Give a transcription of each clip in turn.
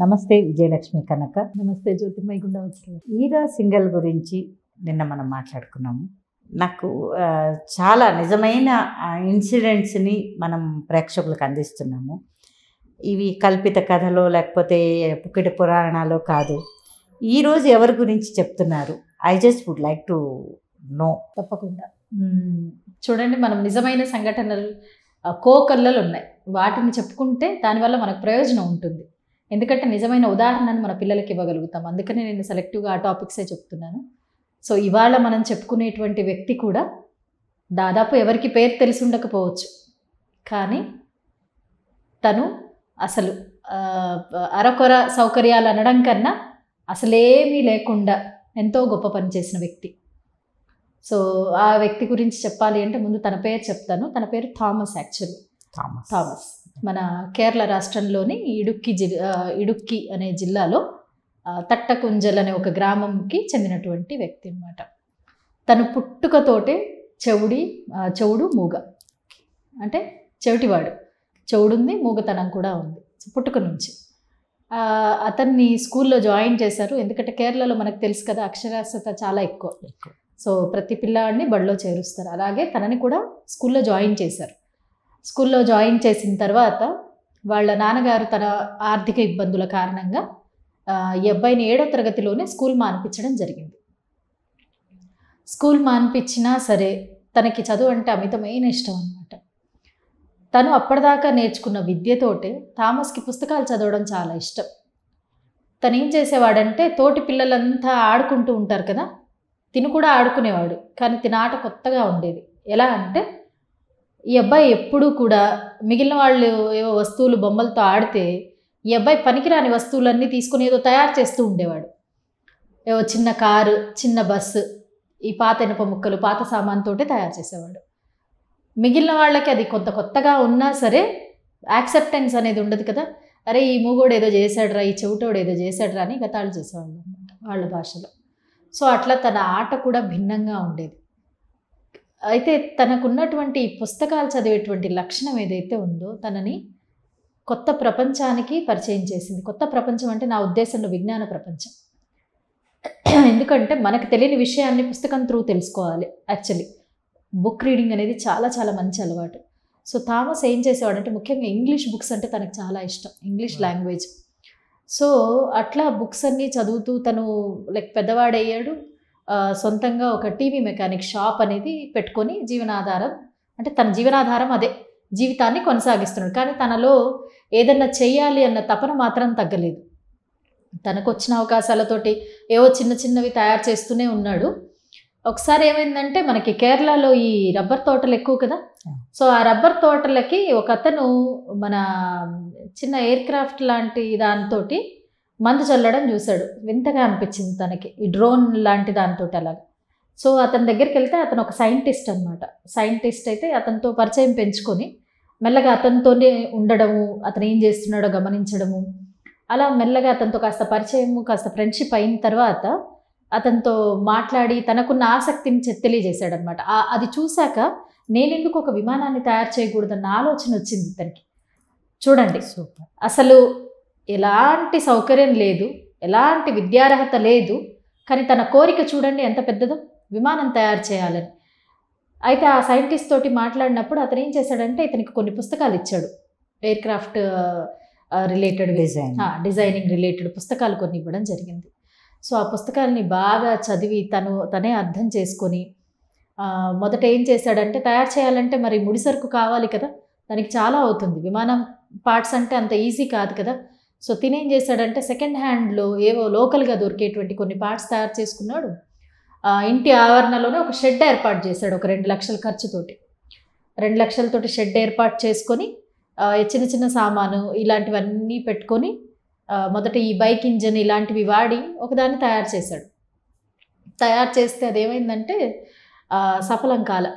నమస్తే విజయలక్ష్మి కనక. నమస్తే జ్యోతిర్మయి గుండవచ్చి. ఈరా సింగల్ గురించి నిన్న మనం మాట్లాడుకున్నాము. నాకు చాలా నిజమైన ఇన్సిడెంట్స్ని మనం ప్రేక్షకులకు అందిస్తున్నాము. ఇవి కల్పిత కథలో లేకపోతే పుకిట పురాణాలు కాదు. ఈరోజు ఎవరి గురించి చెప్తున్నారు? I just would like to know. తప్పకుండా చూడండి, మనం నిజమైన సంఘటనలు కోకళ్ళలు ఉన్నాయి, వాటిని చెప్పుకుంటే దానివల్ల మనకు ప్రయోజనం ఉంటుంది. ఎందుకంటే నిజమైన ఉదాహరణను మన పిల్లలకి ఇవ్వగలుగుతాం. అందుకనే నేను సెలెక్టివ్గా ఆ టాపిక్సే చెప్తున్నాను. సో ఇవాళ మనం చెప్పుకునేటువంటి వ్యక్తి కూడా దాదాపు ఎవరికి పేరు తెలిసి ఉండకపోవచ్చు, కానీ తను అసలు అరకొర సౌకర్యాలు అనడం కన్నా అసలేమీ లేకుండా ఎంతో గొప్ప పని చేసిన వ్యక్తి. సో ఆ వ్యక్తి గురించి చెప్పాలి అంటే ముందు తన పేరు చెప్తాను. తన పేరు థామస్. యాక్చువల్లీ థామస్ మన కేరళ రాష్ట్రంలోని ఇడుక్కి అనే జిల్లాలో తట్టకుంజల్ అనే ఒక గ్రామంకి చెందినటువంటి వ్యక్తి అన్నమాట. తను పుట్టుకతోటే చెవుడు మూగ, అంటే చెవిటివాడు, చెవుడుంది, మూగతనం కూడా ఉంది పుట్టుక నుంచి. అతన్ని స్కూల్లో జాయిన్ చేశారు. ఎందుకంటే కేరళలో మనకు తెలుసు కదా, అక్షరాస్యత చాలా ఎక్కువ. సో ప్రతి పిల్లాడిని బడిలో చేరుస్తారు. అలాగే తనని కూడా స్కూల్లో జాయిన్ చేశారు. స్కూల్లో జాయిన్ చేసిన తర్వాత వాళ్ళ నాన్నగారు తన ఆర్థిక ఇబ్బందుల కారణంగా ఈ అబ్బాయిని 7వ తరగతిలోనే స్కూల్ మానిపించడం జరిగింది. స్కూల్ మానిపించినా సరే తనకి చదువు అంటే అమితమైన ఇష్టం అన్నమాట. తను అప్పటిదాకా నేర్చుకున్న విద్యతోటే థామస్కి పుస్తకాలు చదవడం చాలా ఇష్టం. తను ఏం చేసేవాడంటే, తోటి పిల్లలంతా ఆడుకుంటూ ఉంటారు కదా, తిను కూడా ఆడుకునేవాడు. కానీ తిన ఆట కొత్తగా ఉండేది. ఎలా అంటే, ఈ అబ్బాయి ఎప్పుడూ కూడా మిగిలిన వాళ్ళు ఏవో వస్తువులు బొమ్మలతో ఆడితే ఈ అబ్బాయి పనికిరాని వస్తువులన్నీ తీసుకుని ఏదో తయారు చేస్తూ ఉండేవాడు. ఏవో చిన్న కారు, చిన్న బస్సు, ఈ పాత ఇనుప ముక్కలు, పాత సామాన్తోటే తయారు చేసేవాడు. మిగిలిన వాళ్ళకి అది కొత్తగా ఉన్నా సరే యాక్సెప్టెన్స్ అనేది ఉండదు కదా. అరే ఈ మూగోడు ఏదో చేశాడురా, ఈ చెవిటోడు ఏదో చేశాడురా అని గతాళు చేసేవాళ్ళు అన్నమాట వాళ్ళ భాషలో. సో అట్లా తన ఆట కూడా భిన్నంగా ఉండేది. అయితే తనకున్నటువంటి పుస్తకాలు చదివేటువంటి లక్షణం ఏదైతే ఉందో తనని కొత్త ప్రపంచానికి పరిచయం చేసింది. కొత్త ప్రపంచం అంటే నా ఉద్దేశంలో విజ్ఞాన ప్రపంచం. ఎందుకంటే మనకు తెలియని విషయాన్ని పుస్తకం త్రూ తెలుసుకోవాలి. యాక్చువల్లీ బుక్ రీడింగ్ అనేది చాలా చాలా మంచి అలవాటు. సో థామస్ ఏం చేసేవాడంటే, ముఖ్యంగా ఇంగ్లీష్ బుక్స్ అంటే తనకు చాలా ఇష్టం, ఇంగ్లీష్ లాంగ్వేజ్. సో అట్లా బుక్స్ అన్నీ చదువుతూ తను పెద్దవాడయ్యాడు. సొంతంగా ఒక టీవీ మెకానిక్ షాప్ అనేది పెట్టుకొని తన జీవనాధారం అదే, జీవితాన్ని కొనసాగిస్తున్నాడు. కానీ తనలో ఏదన్నా చెయ్యాలి అన్న తపన మాత్రం తగ్గలేదు. తనకు వచ్చిన అవకాశాలతోటి ఏవో చిన్న చిన్నవి తయారు చేస్తూనే ఉన్నాడు. ఒకసారి ఏమైందంటే, మనకి కేరళలో ఈ రబ్బర్ తోటలు ఎక్కువ కదా. సో ఆ రబ్బర్ తోటలకి ఒక అతను మన చిన్న ఎయిర్ క్రాఫ్ట్ లాంటి దాంతో మందు చల్లడం చూశాడు. వింతగా అనిపించింది తనకి, ఈ డ్రోన్ లాంటి దాంతో అలాగా. సో అతని దగ్గరికి వెళ్తే అతను ఒక సైంటిస్ట్ అనమాట. సైంటిస్ట్ అయితే అతనితో పరిచయం పెంచుకొని మెల్లగా అతనితోనే ఉండడము, అతను ఏం చేస్తున్నాడో గమనించడము, అలా మెల్లగా అతనితో కాస్త పరిచయము, కాస్త ఫ్రెండ్షిప్ అయిన తర్వాత అతనితో మాట్లాడి తనకున్న ఆసక్తిని తెలియజేశాడనమాట. అది చూశాక నేనెందుకు ఒక విమానాన్ని తయారు చేయకూడదన్న ఆలోచన వచ్చింది తనకి. చూడండి, సూపర్. అసలు ఎలాంటి సౌకర్యం లేదు, ఎలాంటి విద్యార్హత లేదు, కానీ తన కోరిక చూడండి ఎంత పెద్దదో, విమానం తయారు చేయాలని. అయితే ఆ సైంటిస్ట్ తోటి మాట్లాడినప్పుడు అతను ఏం చేశాడంటే, ఇతనికి కొన్ని పుస్తకాలు ఇచ్చాడు. Air craft related, designing related పుస్తకాలు కొన్ని ఇవ్వడం జరిగింది. సో ఆ పుస్తకాలని బాగా చదివి తనే అర్థం చేసుకొని మొదట ఏం చేశాడంటే, తయారు చేయాలంటే మరి ముడిసరుకు కావాలి కదా, దానికి చాలా అవుతుంది. విమానం పార్ట్స్ అంటే అంత ఈజీ కాదు కదా. సో తినేం చేశాడంటే, సెకండ్ హ్యాండ్లో ఏవో లోకల్గా దొరికేటువంటి కొన్ని పార్ట్స్ తయారు చేసుకున్నాడు. ఇంటి ఆవరణలోనే ఒక షెడ్ ఏర్పాటు చేశాడు. ఒక 2 లక్షల ఖర్చుతోటి, 2 లక్షలతోటి షెడ్ ఏర్పాటు చేసుకొని చిన్న చిన్న సామాను ఇలాంటివన్నీ పెట్టుకొని మొదట ఈ బైక్ ఇంజన్ ఇలాంటివి వాడి ఒకదాన్ని తయారు చేశాడు. తయారు చేస్తే అదేమైందంటే సఫలం కాల,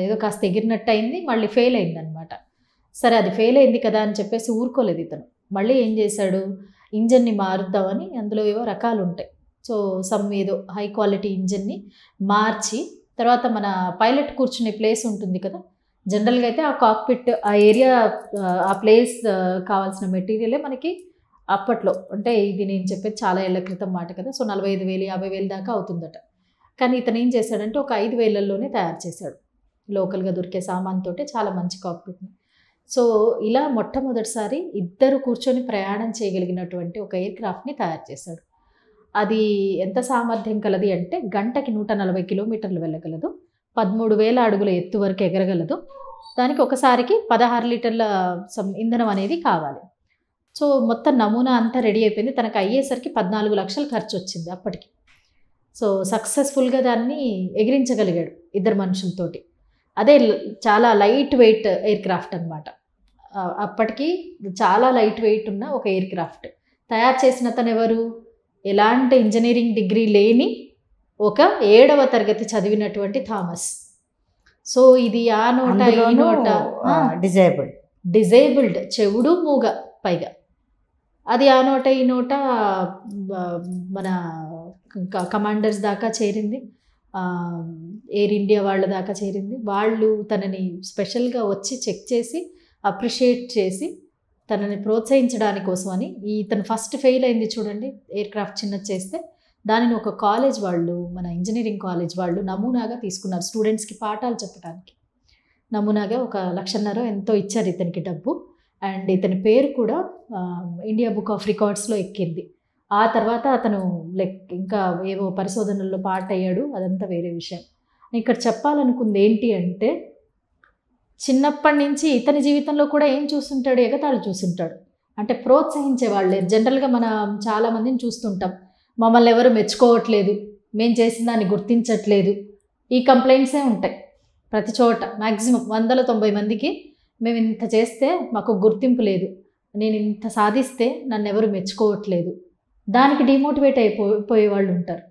ఏదో కాస్త ఎగిరినట్టు అయింది, మళ్ళీ ఫెయిల్ అయిందనమాట. సరే అది ఫెయిల్ అయింది కదా అని చెప్పేసి ఊరుకోలేదు ఇతను. మళ్ళీ ఏం చేశాడు, ఇంజన్ని మారుద్దామని, అందులో ఏవో రకాలు ఉంటాయి. సో ఏదో హై క్వాలిటీ ఇంజన్ని మార్చి, తర్వాత మన పైలట్ కూర్చునే ప్లేస్ ఉంటుంది కదా, జనరల్గా అయితే ఆ కాక్పిట్, ఆ ఏరియా, ఆ ప్లేస్ కావాల్సిన మెటీరియలే మనకి అప్పట్లో. అంటే ఇది నేను చెప్పేది చాలా ఏళ్ల క్రితం మాట కదా. సో 45,000 50,000 దాకా అవుతుందట. కానీ ఇతను ఏం చేశాడంటే ఒక 5,000లోనే తయారు చేశాడు. లోకల్గా దొరికే సామాన్తోటే చాలా మంచి కాక్పిట్ని. సో ఇలా మొట్టమొదటిసారి ఇద్దరు కూర్చొని ప్రయాణం చేయగలిగినటువంటి ఒక ఎయిర్ క్రాఫ్ట్ని తయారు చేశాడు. అది ఎంత సామర్థ్యం కలది అంటే గంటకి 140 కిలోమీటర్లు వెళ్ళగలదు, 13,000 అడుగుల ఎత్తు వరకు ఎగరగలదు. దానికి ఒకసారికి 16 లీటర్ల ఇంధనం అనేది కావాలి. సో మొత్తం నమూనా అంతా రెడీ అయిపోయింది. తనకు అయ్యేసరికి 14 లక్షలు ఖర్చు వచ్చింది అప్పటికి. సో సక్సెస్ఫుల్గా దాన్ని ఎగిరించగలిగాడు ఇద్దరు మనుషులతోటి. అదే చాలా లైట్ వెయిట్ ఎయిర్ క్రాఫ్ట్ అనమాట. అప్పటికి చాలా లైట్ వెయిట్ ఉన్న ఒక ఎయిర్ క్రాఫ్ట్ తయారు చేసిన తను ఎవరు? ఎలాంటి ఇంజనీరింగ్ డిగ్రీ లేని ఒక 7వ తరగతి చదివినటువంటి థామస్. సో ఇది ఆ నోట ఈ నోట డిజేబుల్డ్, చెవుడు మూగ పైగా. అది ఆ నోట ఈ నోట మన కమాండర్స్ దాకా చేరింది, ఎయిర్ ఇండియా వాళ్ళ దాకా చేరింది. వాళ్ళు తనని స్పెషల్గా వచ్చి చెక్ చేసి అప్రిషియేట్ చేసి తనని ప్రోత్సహించడానికి కోసం అని. తను ఫస్ట్ ఫెయిల్ అయింది చూడండి ఎయిర్ క్రాఫ్ట్ చిన్నది చేస్తే, దానిని ఒక కాలేజ్ వాళ్ళు, మన ఇంజనీరింగ్ కాలేజ్ వాళ్ళు నమూనాగా తీసుకున్నారు స్టూడెంట్స్కి పాఠాలు చెప్పడానికి. నమూనాగా 1,50,000 ఎంతో ఇచ్చారు ఇతనికి డబ్బు. అండ్ ఇతని పేరు కూడా ఇండియా బుక్ ఆఫ్ రికార్డ్స్లో ఎక్కింది. ఆ తర్వాత అతను ఇంకా ఏవో పరిశోధనల్లో పార్ట్ అయ్యాడు, అదంతా వేరే విషయం. ఇక్కడ చెప్పాలనుకుంది ఏంటి అంటే, చిన్నప్పటి నుంచి ఇతని జీవితంలో కూడా ఏం చూస్తుంటాడు? ఎగతాళి చూస్తుంటాడు. అంటే ప్రోత్సహించే వాళ్ళే. జనరల్గా మనం చాలామందిని చూస్తుంటాం, మమ్మల్ని ఎవరు మెచ్చుకోవట్లేదు, మేము చేసిన దాన్ని గుర్తించట్లేదు, ఈ కంప్లైంట్సే ఉంటాయి ప్రతి చోట. మ్యాక్సిమం 190 మందికి మేము ఇంత చేస్తే మాకు గుర్తింపు లేదు, నేను ఇంత సాధిస్తే నన్ను ఎవరు మెచ్చుకోవట్లేదు, దానికి డిమోటివేట్ అయిపోయే వాళ్ళు ఉంటారు.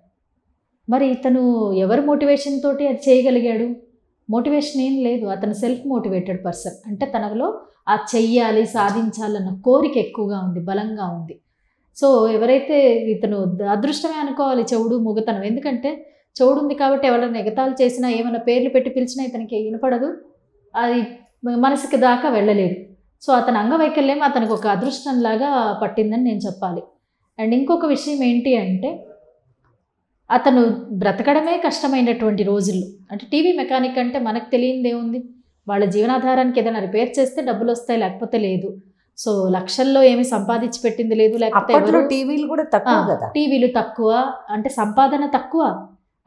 మరి ఇతను ఎవరు మోటివేషన్ తోటి అది చేయగలిగాడు? మోటివేషన్ ఏం లేదు, అతను సెల్ఫ్ మోటివేటెడ్ పర్సన్. అంటే తనలో ఆ చెయ్యాలి, సాధించాలన్న కోరిక ఎక్కువగా ఉంది, బలంగా ఉంది. సో ఎవరైతే ఇతను అదృష్టమే అనుకోవాలి చెవుడు మూగతనం. ఎందుకంటే చెవుడు ఉంది కాబట్టి ఎవరైనా ఎగతాళి చేసినా, ఏమైనా పేర్లు పెట్టి పిలిచినా ఇతనికి వినపడదు, అది మనసుకి దాకా వెళ్ళలేదు. సో అతని అంగవైకల్యం అతనికి ఒక అదృష్టంలాగా పట్టిందని నేను చెప్పాలి. అండ్ ఇంకొక విషయం ఏంటి అంటే, అతను బ్రతకడమే కష్టమైనటువంటి రోజుల్లో, అంటే టీవీ మెకానిక్ అంటే మనకు తెలియనిది ఏముంది, వాళ్ళ జీవనాధారానికి ఏదైనా రిపేర్ చేస్తే డబ్బులు వస్తాయి, లేకపోతే లేదు. సో లక్షల్లో ఏమి సంపాదించి పెట్టింది లేదు, లేకపోతే టీవీలు కూడా తక్కువ కదా, టీవీలు తక్కువ, అంటే సంపాదన తక్కువ,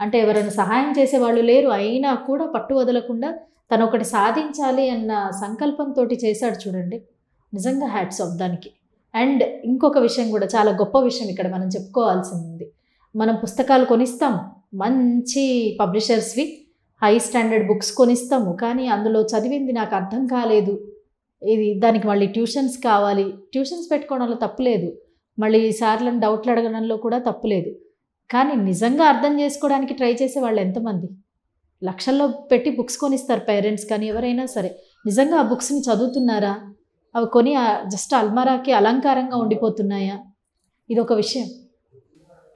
అంటే ఎవరైనా సహాయం చేసే వాళ్ళు లేరు. అయినా కూడా పట్టు వదలకుండా తను ఒకటి సాధించాలి అన్న సంకల్పంతో చేశాడు చూడండి. నిజంగా హ్యాట్స్ ఆఫ్ దానికి. అండ్ ఇంకొక విషయం కూడా చాలా గొప్ప విషయం ఇక్కడ మనం చెప్పుకోవాల్సింది. మనం పుస్తకాలు కొనిస్తాం, మంచి పబ్లిషర్స్వి హై స్టాండర్డ్ బుక్స్ కొనిస్తాము, కానీ అందులో చదివింది నాకు అర్థం కాలేదు, దానికి మళ్ళీ ట్యూషన్స్ కావాలి. ట్యూషన్స్ పెట్టుకోవడంలో తప్పులేదు, మళ్ళీ సార్లను డౌట్లు అడగడంలో కూడా తప్పులేదు. కానీ నిజంగా అర్థం చేసుకోవడానికి ట్రై చేసే వాళ్ళు ఎంతమంది? లక్షల్లో పెట్టి బుక్స్ కొనిస్తారు పేరెంట్స్, కానీ ఎవరైనా సరే నిజంగా ఆ బుక్స్ని చదువుతున్నారా? అవి కొని జస్ట్ అల్మారాకి అలంకారంగా ఉండిపోతున్నాయా? ఇది ఒక విషయం.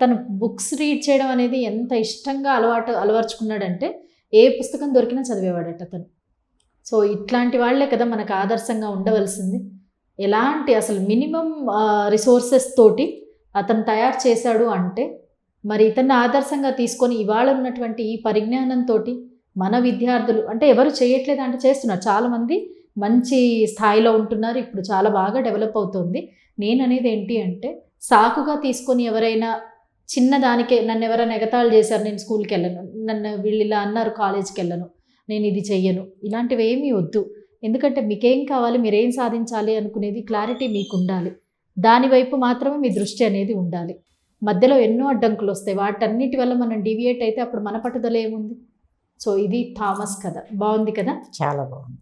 తను బుక్స్ రీడ్ చేయడం అనేది ఎంత ఇష్టంగా అలవర్చుకున్నాడంటే ఏ పుస్తకం దొరికినా చదివేవాడట తను. సో ఇట్లాంటి వాళ్ళే కదా మనకు ఆదర్శంగా ఉండవలసింది. ఎలాంటి అసలు మినిమం రిసోర్సెస్ తోటి అతను తయారు చేశాడు అంటే, మరి ఇతన్ని ఆదర్శంగా తీసుకొని ఇవాళ ఉన్నటువంటి ఈ పరిజ్ఞానంతో మన విద్యార్థులు, అంటే ఎవరు చేయట్లేదు అంటే చేస్తున్నారు, చాలామంది మంచి స్థాయిలో ఉంటున్నారు, ఇప్పుడు చాలా బాగా డెవలప్ అవుతుంది. నేను అనేది ఏంటి అంటే, సాకుగా తీసుకొని ఎవరైనా చిన్నదానికే నన్ను ఎవరైనా ఎగతాళి చేశారు, నేను స్కూల్కి వెళ్ళను, నన్ను వీళ్ళు ఇలా అన్నారు కాలేజ్కి వెళ్ళను, నేను ఇది చెయ్యను, ఇలాంటివి ఏమీ వద్దు. ఎందుకంటే మీకేం కావాలి, మీరేం సాధించాలి అనుకునేది క్లారిటీ మీకు ఉండాలి. దానివైపు మాత్రమే మీ దృష్టి అనేది ఉండాలి. మధ్యలో ఎన్నో అడ్డంకులు వస్తాయి, వాటన్నిటి వల్ల మనం డివియేట్ అయితే అప్పుడు మన పట్టుదల ఏముంది? సో ఇది థామస్ కథ. బాగుంది కదా? చాలా బాగుంది.